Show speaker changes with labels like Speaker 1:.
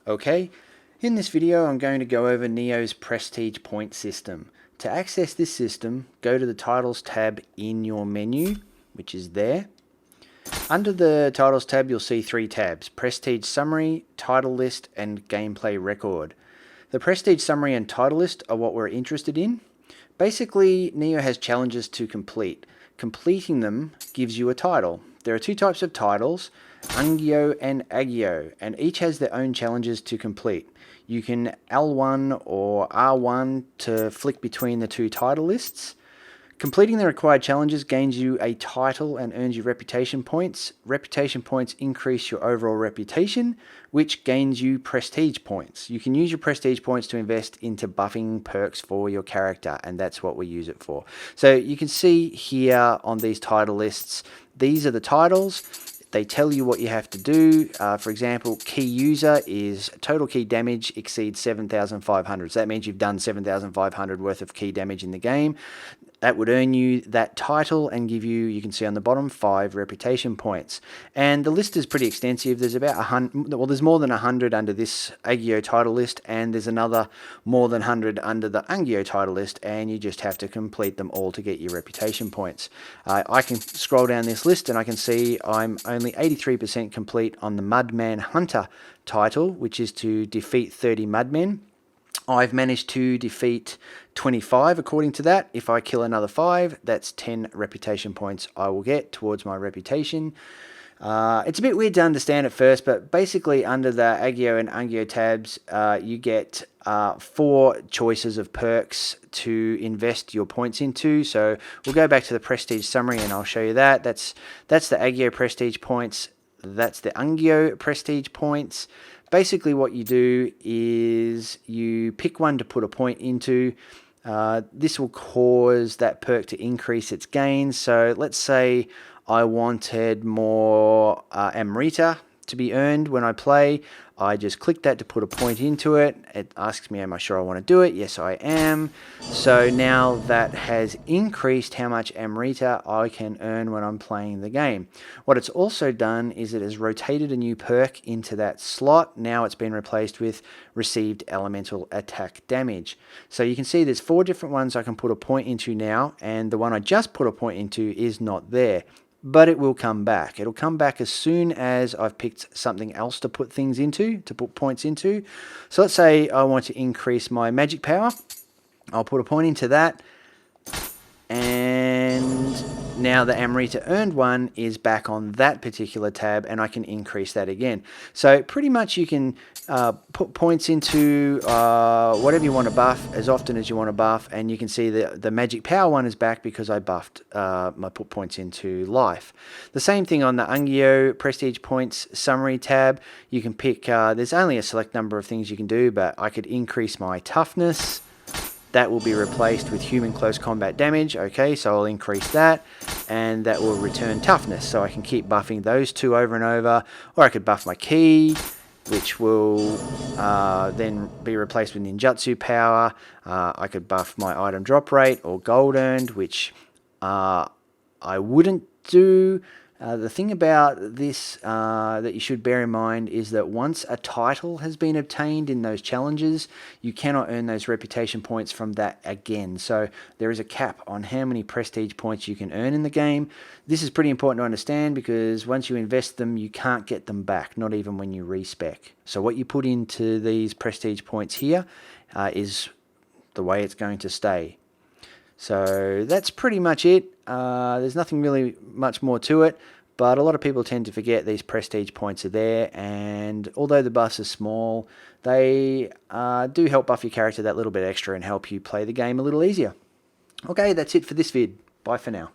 Speaker 1: Okay, in this video I'm going to go over Nioh's prestige point system. To access this system, go to the Titles tab in your menu, which is there. Under the Titles tab you'll see three tabs: Prestige Summary, Title List and Gameplay Record. The Prestige Summary and Title List are what we're interested in. Basically, Nioh has challenges to complete. Completing them gives you a title. There are two types of titles, Nioh and Nioh, and each has their own challenges to complete. You can L1 or R1 to flick between the two title lists. Completing the required challenges gains you a title and earns you reputation points. Reputation points increase your overall reputation, which gains you prestige points. You can use your prestige points to invest into buffing perks for your character, and that's what we use it for. So you can see here on these title lists, these are the titles. They tell you what you have to do. For example, key user is total key damage exceeds 7,500. So that means you've done 7,500 worth of key damage in the game. That would earn you that title and give you, you can see on the bottom, 5 reputation points. And the list is pretty extensive. There's about 100, well, there's more than 100 under this Nioh title list, and there's another more than 100 under the Nioh title list, and you just have to complete them all to get your reputation points. I can scroll down this list and I can see I'm only 83% complete on the Mudman Hunter title, which is to defeat 30 Mudmen. I've managed to defeat 25 according to that. If I kill another 5, that's 10 reputation points I will get towards my reputation. It's a bit weird to understand at first, but basically under the Nioh and Nioh tabs, you get 4 choices of perks to invest your points into. So we'll go back to the Prestige Summary and I'll show you that. That's the Nioh Prestige points. That's the Nioh Prestige points. Basically what you do is you pick one to put a point into. This will cause that perk to increase its gains. So let's say I wanted more Amrita to be earned when I play. I just click that to put a point into it. It asks me, am I sure I want to do it? Yes, I am. So now that has increased how much Amrita I can earn when I'm playing the game. What it's also done is it has rotated a new perk into that slot. Now it's been replaced with received elemental attack damage. So you can see there's 4 different ones I can put a point into now, and the one I just put a point into is not there. But it will come back. It'll come back as soon as I've picked something else to put things into, to put points into. So let's say I want to increase my magic power. I'll put a point into that. And now the Amrita earned one is back on that particular tab, and I can increase that again. So pretty much you can put points into whatever you want to buff as often as you want to buff, and you can see the magic power one is back because I buffed my put points into life. The same thing on the Nioh Prestige Points Summary tab. You can pick, there's only a select number of things you can do, but I could increase my toughness. That will be replaced with human close combat damage. Okay, so I'll increase that, and that will return toughness. So I can keep buffing those two over and over, or I could buff my ki, which will then be replaced with ninjutsu power. I could buff my item drop rate or gold earned, which I wouldn't do. The thing about this that you should bear in mind is that once a title has been obtained in those challenges, you cannot earn those reputation points from that again. So there is a cap on how many prestige points you can earn in the game. This is pretty important to understand because once you invest them, you can't get them back, not even when you respec. So what you put into these prestige points here is the way it's going to stay. So that's pretty much it. There's nothing really much more to it, but a lot of people tend to forget these prestige points are there, and although the buffs are small, they do help buff your character that little bit extra and help you play the game a little easier. Okay, that's it for this vid. Bye for now.